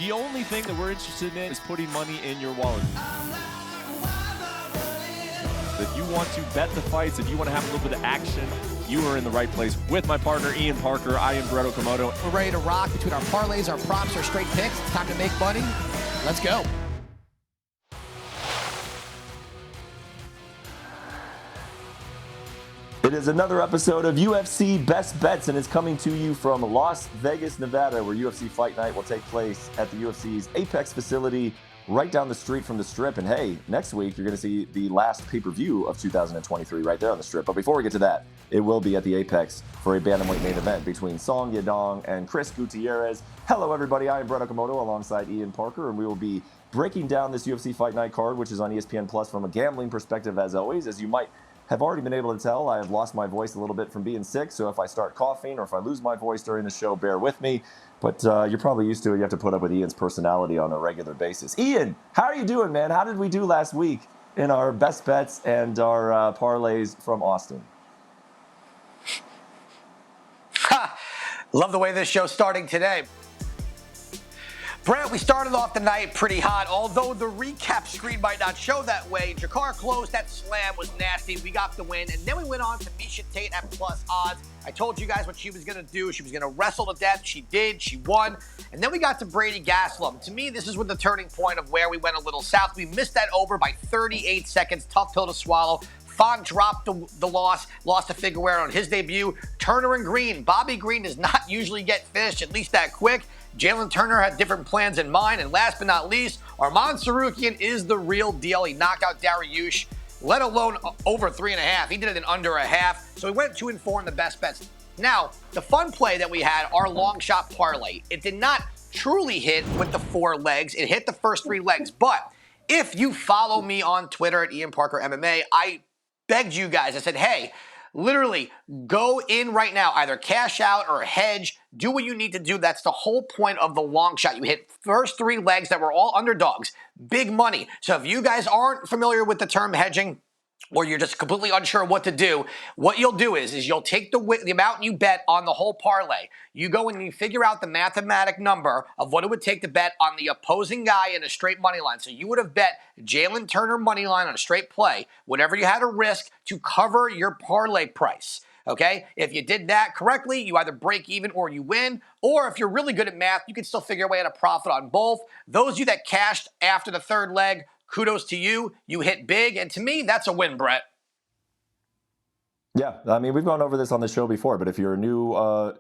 The only thing that we're interested in is putting money in your wallet. If you want to bet the fights, if you want to have a little bit of action, you are in the right place. With my partner, Ian Parker, I am Brett Okamoto. We're ready to rock between our parlays, our props, our straight picks. It's time to make money. Let's go. It is another episode of UFC Best Bets, and it's coming to you from Las Vegas, Nevada, where UFC Fight Night will take place at the UFC's Apex facility right down the street from the Strip. And hey, next week you're going to see the last pay-per-view of 2023 right there on the Strip. But before we get to that, it will be at the Apex for a bantamweight main event between Song Yadong and Chris Gutierrez. Hello, everybody. I am Brett Okamoto alongside Ian Parker, and we will be breaking down this UFC Fight Night card, which is on ESPN Plus from a gambling perspective, as always. As you might have already been able to tell, I have lost my voice a little bit from being sick, so if I start coughing or if I lose my voice during the show, bear with me. But you're probably used to it. You have to put up with Ian's personality on a regular basis. Ian, how are you doing, man? How did we do last week in our best bets and our parlays from Austin? Love the way this show's starting today. Brent, we started off the night pretty hot, although the recap screen might not show that way. Jakar closed, that slam was nasty. We got the win, and then we went on to Miesha Tate at plus odds. I told you guys what she was going to do. She was going to wrestle to death. She did. She won. And then we got to Brady Gastelum. To me, this is with the turning point of where we went a little south. We missed that over by 38 seconds. Tough pill to swallow. Font dropped the lost to Figueroa on his debut. Turner and Green. Bobby Green does not usually get finished, at least that quick. Jalen Turner had different plans in mind. And last but not least, Arman Tsarukyan is the real deal. He knocked out Dariush, let alone over 3.5. He did it in under a half. So we went 2-4 in the best bets. Now, the fun play that we had, our long shot parlay, it did not truly hit with the 4 legs. It hit the first 3 legs. But if you follow me on Twitter at Ian Parker MMA, I begged you guys. I said, hey, literally go in right now, either cash out or hedge, do what you need to do. That's the whole point of the long shot. You hit first 3 legs that were all underdogs, big money. So if you guys aren't familiar with the term hedging, or you're just completely unsure what to do, what you'll do is you'll take the amount you bet on the whole parlay. You go and you figure out the mathematic number of what it would take to bet on the opposing guy in a straight money line. So you would have bet Jalen Turner money line on a straight play, whatever you had to risk to cover your parlay price. Okay? If you did that correctly, you either break even or you win. Or if you're really good at math, you can still figure a way at a profit on both. Those of you that cashed after the 3rd leg, kudos to you. You hit big. And to me, that's a win, Brett. Yeah, I mean, we've gone over this on the show before, but if you're a new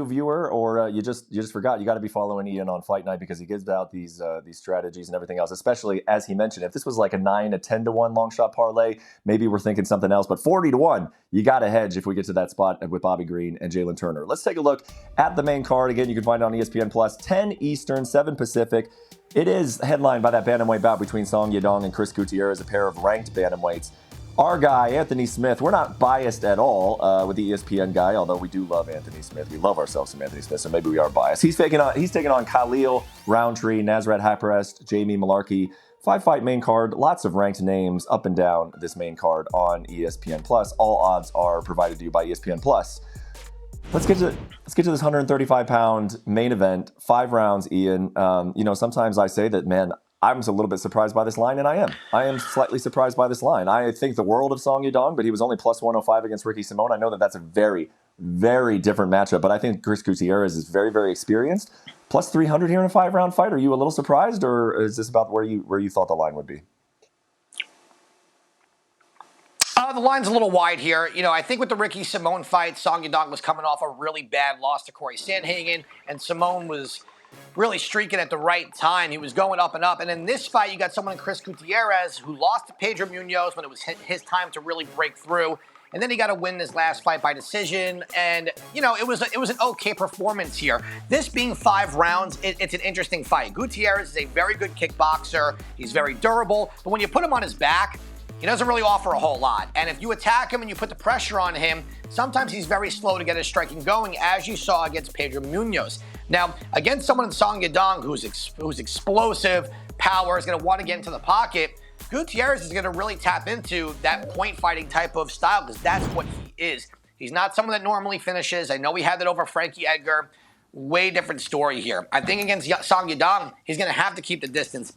viewer or you just forgot, you got to be following Ian on Fight Night because he gives out these strategies and everything else. Especially as he mentioned, if this was like a 9, a 10-1 long shot parlay, maybe we're thinking something else. But 40-1, you got to hedge if we get to that spot with Bobby Green and Jalen Turner. Let's take a look at the main card again. You can find it on ESPN Plus, 10 Eastern, 7 Pacific. It is headlined by that bantamweight bout between Song Yadong and Chris Gutierrez, a pair of ranked bantamweights. Our guy, Anthony Smith, we're not biased at all with the ESPN guy, although we do love Anthony Smith. We love ourselves some Anthony Smith, so maybe we are biased. He's taking on Khalil Roundtree, Nasrat Haqparast, Jamie Malarkey. 5-fight main card, lots of ranked names up and down this main card on ESPN Plus. All odds are provided to you by ESPN Plus. Let's get to this 135-pound main event, 5 rounds, Ian. Sometimes I say that, man, I'm a little bit surprised by this line, and I am. I am slightly surprised by this line. I think the world of Song Yadong, but he was only plus 105 against Ricky Simon. I know that that's a very, very different matchup, but I think Chris Gutierrez is very, very experienced. Plus 300 here in a 5-round fight. Are you a little surprised, or is this about where you thought the line would be? The line's a little wide here. I think with the Ricky Simon fight, Song Yadong was coming off a really bad loss to Corey Sandhagen, and Simon was really streaking at the right time. He was going up and up. And in this fight, you got someone in Chris Gutierrez who lost to Pedro Munoz when it was his time to really break through. And then he got to win his last fight by decision. And, it was an okay performance here. This being 5 rounds, it's an interesting fight. Gutierrez is a very good kickboxer. He's very durable. But when you put him on his back, he doesn't really offer a whole lot. And if you attack him and you put the pressure on him, sometimes he's very slow to get his striking going, as you saw against Pedro Munoz. Now, against someone in Song Yadong who's explosive, power, is going to want to get into the pocket, Gutierrez is going to really tap into that point fighting type of style because that's what he is. He's not someone that normally finishes. I know we had that over Frankie Edgar. way different story here. I think against Song Yadong, he's going to have to keep the distance,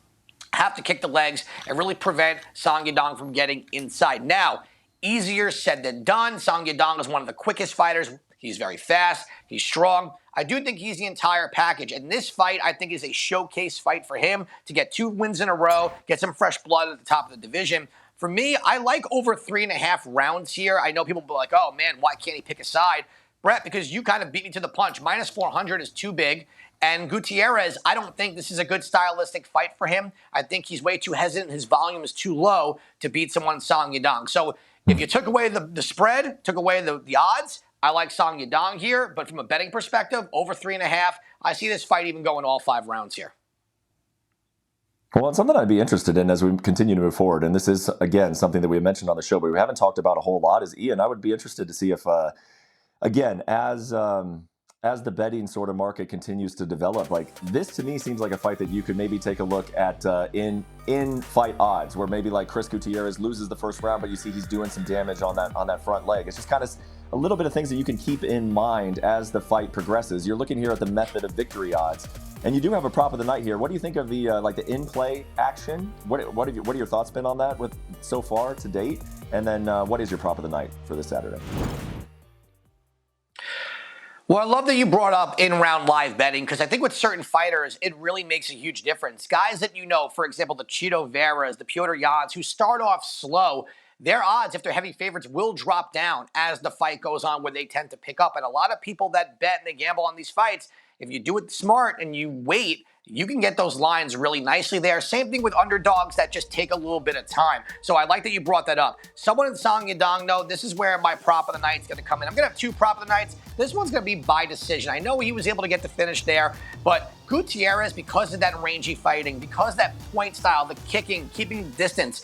have to kick the legs, and really prevent Song Yadong from getting inside. Now, easier said than done. Song Yadong is one of the quickest fighters. He's very fast. He's strong. I do think he's the entire package. And this fight, I think, is a showcase fight for him to get 2 wins in a row, get some fresh blood at the top of the division. For me, I like over 3.5 rounds here. I know people will be like, oh, man, why can't he pick a side? Brett, because you kind of beat me to the punch. Minus 400 is too big. And Gutierrez, I don't think this is a good stylistic fight for him. I think he's way too hesitant. His volume is too low to beat someone Song Yadong. So if you took away the spread, took away the odds, I like Song Yadong here. But from a betting perspective, over 3.5, I see this fight even going all 5 rounds here. Well, it's something I'd be interested in as we continue to move forward. And this is, again, something that we mentioned on the show, but we haven't talked about a whole lot, is Ian. I would be interested to see if, again, as the betting sort of market continues to develop, like this to me seems like a fight that you could maybe take a look at in fight odds, where maybe like Chris Gutierrez loses the first round, but you see he's doing some damage on that front leg. It's just kind of a little bit of things that you can keep in mind as the fight progresses. You're looking here at the method of victory odds, and you do have a prop of the night here. What do you think of the like the in-play action? What are your thoughts been on that with so far to date? And then what is your prop of the night for this Saturday? Well, I love that you brought up in-round live betting, because I think with certain fighters, it really makes a huge difference. Guys that you know, for example, the Chito Veras, the Piotr Jans, who start off slow, their odds, if they're heavy favorites, will drop down as the fight goes on, where they tend to pick up. And a lot of people that bet and they gamble on these fights, if you do it smart and you wait, you can get those lines really nicely there. Same thing with underdogs that just take a little bit of time. So I like that you brought that up. Someone in Song Yadong, though, this is where my prop of the night is going to come in. I'm going to have 2 prop of the nights. This one's going to be by decision. I know he was able to get the finish there, but Gutierrez, because of that rangy fighting, because of that point style, the kicking, keeping the distance,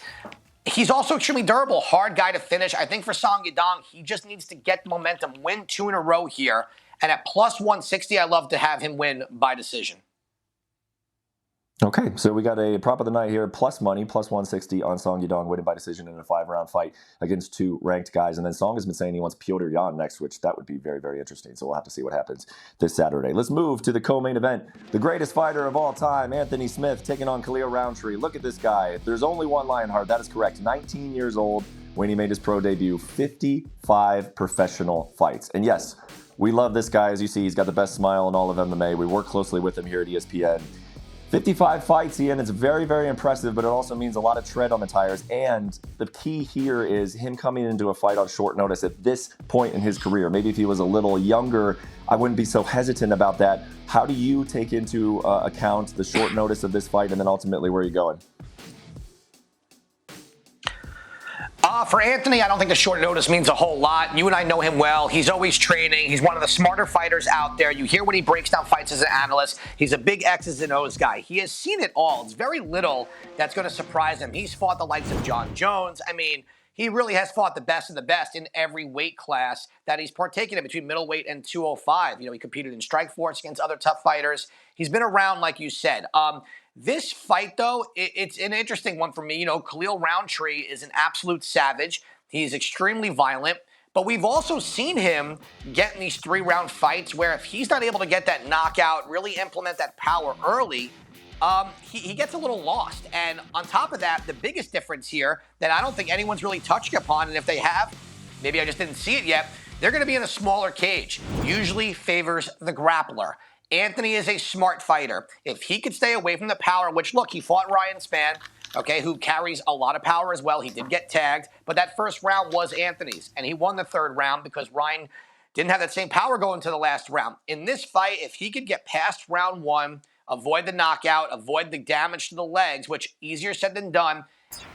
he's also extremely durable, hard guy to finish. I think for Song Yadong, he just needs to get the momentum, win 2 in a row here. And at plus 160, I love to have him win by decision. Okay, so we got a prop of the night here, plus money, plus 160 on Song Yadong winning by decision in a 5-round fight against 2 ranked guys. And then Song has been saying he wants Piotr Jan next, which that would be very, very interesting. So we'll have to see what happens this Saturday. Let's move to the co-main event. The greatest fighter of all time, Anthony Smith, taking on Khalil Rountree. Look at this guy. There's only one Lionheart. That is correct. 19 years old when he made his pro debut. 55 professional fights. And yes, we love this guy. As you see, he's got the best smile in all of MMA. We work closely with him here at ESPN. 55 fights, Ian. It's very, very impressive, but it also means a lot of tread on the tires. And the key here is him coming into a fight on short notice at this point in his career. Maybe if he was a little younger, I wouldn't be so hesitant about that. How do you take into account the short notice of this fight, and then ultimately where are you going? For Anthony, I don't think the short notice means a whole lot. You and I know him well. He's always training. He's one of the smarter fighters out there. You hear when he breaks down fights as an analyst. He's a big X's and O's guy. He has seen it all. It's very little that's going to surprise him. He's fought the likes of John Jones. I mean, he really has fought the best of the best in every weight class that he's partaken in between middleweight and 205. You know, he competed in Strikeforce against other tough fighters. He's been around, like you said. This fight, though, it's an interesting one for me. You know, Khalil Rountree is an absolute savage. He's extremely violent. But we've also seen him get in these 3-round fights where if he's not able to get that knockout, really implement that power early, he gets a little lost. And on top of that, the biggest difference here that I don't think anyone's really touching upon, and if they have, maybe I just didn't see it yet, they're going to be in a smaller cage. Usually favors the grappler. Anthony is a smart fighter. If he could stay away from the power, which, look, he fought Ryan Spann, okay, who carries a lot of power as well. He did get tagged, but that first round was Anthony's, and he won the 3rd round because Ryan didn't have that same power going to the last round. In this fight, if he could get past round 1, avoid the knockout, avoid the damage to the legs, which easier said than done,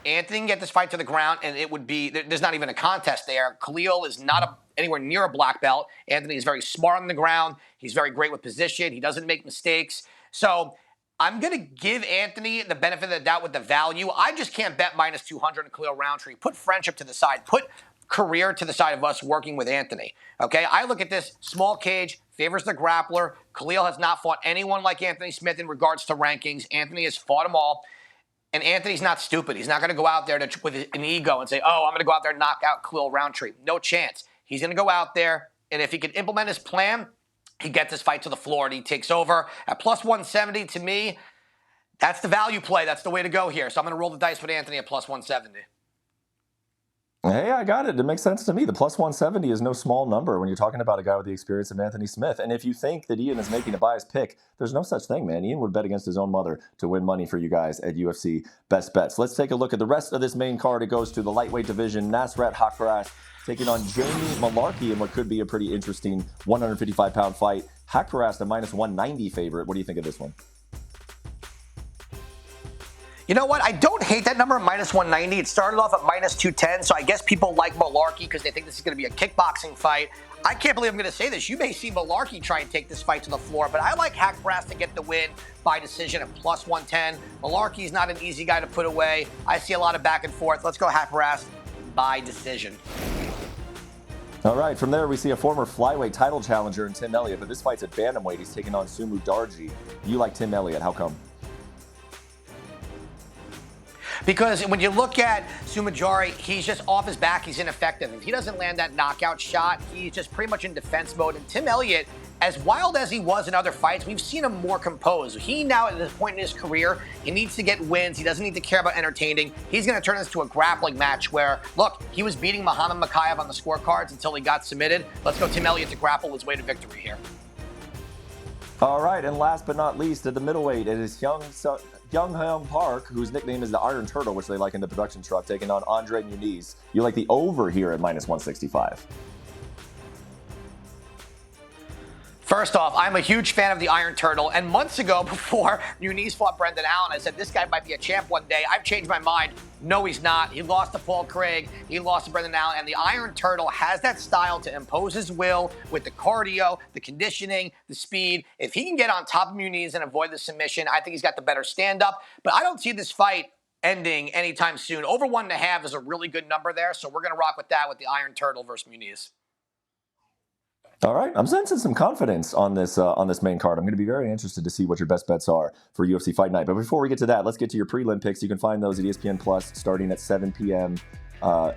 Anthony can get this fight to the ground, and it would be, there's not even a contest there. Khalil is not anywhere near a black belt. Anthony is very smart on the ground. He's very great with position. He doesn't make mistakes. So I'm going to give Anthony the benefit of the doubt with the value. I just can't bet minus 200 on Khalil Rountree. Put friendship to the side. Put career to the side of us working with Anthony. Okay, I look at this small cage, favors the grappler. Khalil has not fought anyone like Anthony Smith in regards to rankings. Anthony has fought them all. And Anthony's not stupid. He's not going to go out there with an ego and say, oh, I'm going to go out there and knock out Khalil Rountree. No chance. He's going to go out there, and if he can implement his plan, he gets this fight to the floor and he takes over. At plus 170, to me, that's the value play. That's the way to go here. So I'm going to roll the dice with Anthony at plus 170. Hey, I got it. It makes sense to me. The plus 170 is no small number when you're talking about a guy with the experience of Anthony Smith. And if you think that Ian is making a biased pick, there's no such thing, man. Ian would bet against his own mother to win money for you guys at UFC Best Bets. Let's take a look at the rest of this main card. It goes to the lightweight division. Nasrat Haqparast taking on Jamie Malarkey in what could be a pretty interesting 155-pound fight. Haqparast, a minus 190 favorite. What do you think of this one? You know what? I don't hate that number, minus 190. It started off at minus 210, so I guess people like Malarkey because they think this is going to be a kickboxing fight. I can't believe I'm going to say this. You may see Malarkey try and take this fight to the floor, but I like Haqparast to get the win by decision at plus 110. Malarkey's not an easy guy to put away. I see a lot of back and forth. Let's go Haqparast by decision. All right, from there we see a former flyweight title challenger in Tim Elliott, but this fight's at bantamweight. He's taking on Sumu Darji. You like Tim Elliott. How come? Because when you look at Sumajari, he's just off his back. He's ineffective. If he doesn't land that knockout shot, he's just pretty much in defense mode. And Tim Elliott, as wild as he was in other fights, we've seen him more composed. He now, at this point in his career, he needs to get wins. He doesn't need to care about entertaining. He's going to turn this into a grappling match where, look, he was beating Muhammad Mokaev on the scorecards until he got submitted. Let's go Tim Elliott to grapple his way to victory here. All right, and last but not least, at the middleweight, it is Young Park, whose nickname is the Iron Turtle, which they like in the production truck, taking on Andre Muniz. You like the over here at minus 165. First off, I'm a huge fan of the Iron Turtle, and months ago, before Muniz fought Brendan Allen, I said this guy might be a champ one day. I've changed my mind. No, he's not. He lost to Paul Craig. He lost to Brendan Allen, and the Iron Turtle has that style to impose his will with the cardio, the conditioning, the speed. If he can get on top of Muniz and avoid the submission, I think he's got the better stand-up, but I don't see this fight ending anytime soon. Over 1.5 is a really good number there, so we're going to rock with that with the Iron Turtle versus Muniz. All right, I'm sensing some confidence on this main card. I'm going to be very interested to see what your best bets are for UFC Fight Night. But before we get to that, let's get to your prelim picks. You can find those at ESPN Plus starting at 7 p.m.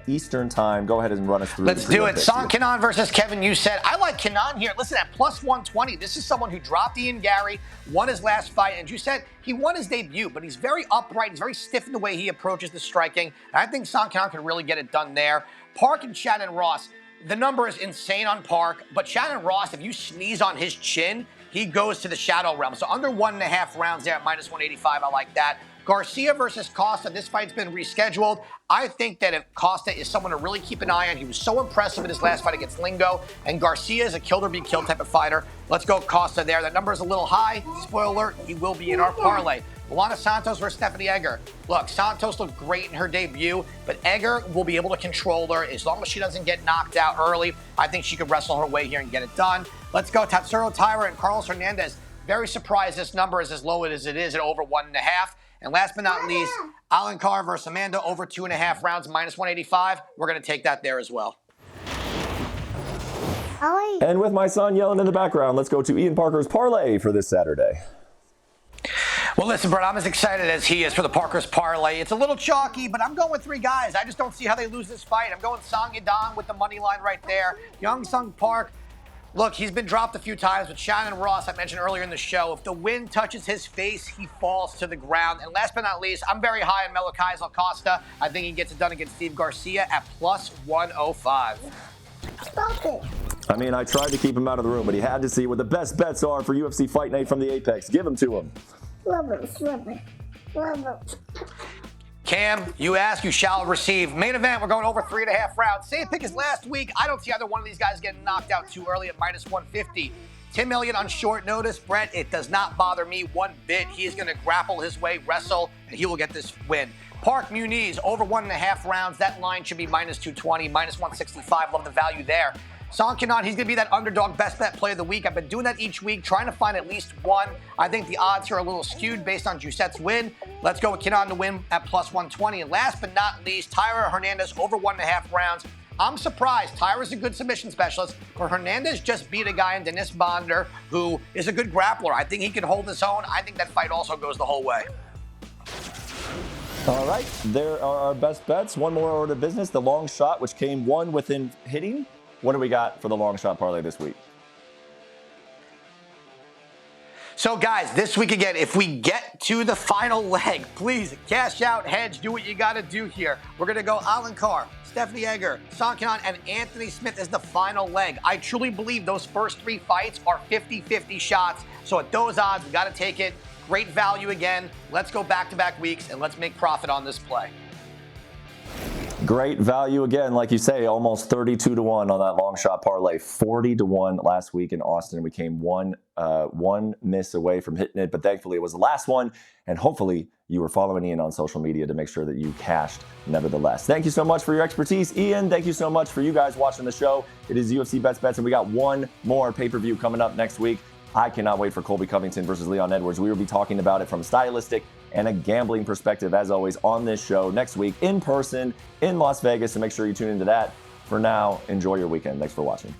Eastern time. Go ahead and run us through. Let's do it. Song Yadong versus Kevin Youssef. I like Yadong here. Listen, at plus 120, this is someone who dropped Ian Gary, won his last fight, and Youssef, he won his debut, but he's very upright. He's very stiff in the way he approaches the striking. And I think Song Yadong can really get it done there. Park and Shannon Ross. The number is insane on Park, but Shannon Ross, if you sneeze on his chin, he goes to the shadow realm. So under 1.5 rounds there at minus 185, I like that. Garcia versus Costa, this fight's been rescheduled. I think that if Costa is someone to really keep an eye on, he was so impressive in his last fight against Lingo, and Garcia is a kill or be killed type of fighter. Let's go Costa there. That number is a little high. Spoiler alert, he will be in our parlay. Luana Santos versus Stephanie Egger. Look, Santos looked great in her debut, but Egger will be able to control her as long as she doesn't get knocked out early. I think she could wrestle her way here and get it done. Let's go Tatsuro Taira and Carlos Hernandez. Very surprised this number is as low as it is at over 1.5. And last but not least, Alan Carr versus Amanda over 2.5 rounds, minus 185. We're going to take that there as well. And with my son yelling in the background, let's go to Ian Parker's parlay for this Saturday. Well, listen, Brett, I'm as excited as he is for the Parker's parlay. It's a little chalky, but I'm going with 3 guys. I just don't see how they lose this fight. I'm going Song Yadong with the money line right there. Young Sung Park. Look, he's been dropped a few times, but Shannon Ross, I mentioned earlier in the show, if the wind touches his face, he falls to the ground. And last but not least, I'm very high on Melokais Acosta. I think he gets it done against Steve Garcia at plus 105. Stop it. I mean, I tried to keep him out of the room, but he had to see what the best bets are for UFC Fight Night from the Apex. Give them to him. Love it. Cam, you ask, you shall receive. Main event, we're going over 3.5 rounds. Same pick as last week. I don't see either one of these guys getting knocked out too early at minus 150. Tim Elliott on short notice. Brett, it does not bother me one bit. He is going to grapple his way, wrestle, and he will get this win. Park Muniz, over 1.5 rounds. That line should be minus 220, minus 165. Love the value there. Song Yadong, he's going to be that underdog best bet play of the week. I've been doing that each week, trying to find at least one. I think the odds here are a little skewed based on Giuseppe's win. Let's go with Yadong to win at plus 120. And last but not least, Tyra Hernandez over 1.5 rounds. I'm surprised. Tyra's a good submission specialist, but Hernandez just beat a guy in Dennis Bonder who is a good grappler. I think he can hold his own. I think that fight also goes the whole way. All right, there are our best bets. One more order of business, the long shot, which came one within hitting. What do we got for the long shot parlay this week? So guys, this week again, if we get to the final leg, please cash out, hedge, do what you got to do here. We're going to go Alan Carr, Stephanie Egger, Song Yadong, and Anthony Smith is the final leg. I truly believe those first 3 fights are 50-50 shots. So at those odds, we got to take it. Great value again. Let's go back-to-back weeks and let's make profit on this play. Great value again, like you say, almost 32 to 1 on that long shot parlay. 40 to 1 last week in Austin. We came one miss away from hitting it, but thankfully it was the last one. And hopefully you were following Ian on social media to make sure that you cashed nevertheless. Thank you so much for your expertise, Ian. Thank you so much for you guys watching the show. It is UFC Best Bets, and we got one more pay-per-view coming up next week. I cannot wait for Colby Covington versus Leon Edwards. We will be talking about it from a stylistic and a gambling perspective, as always, on this show next week in person in Las Vegas. So make sure you tune into that. For now, enjoy your weekend. Thanks for watching.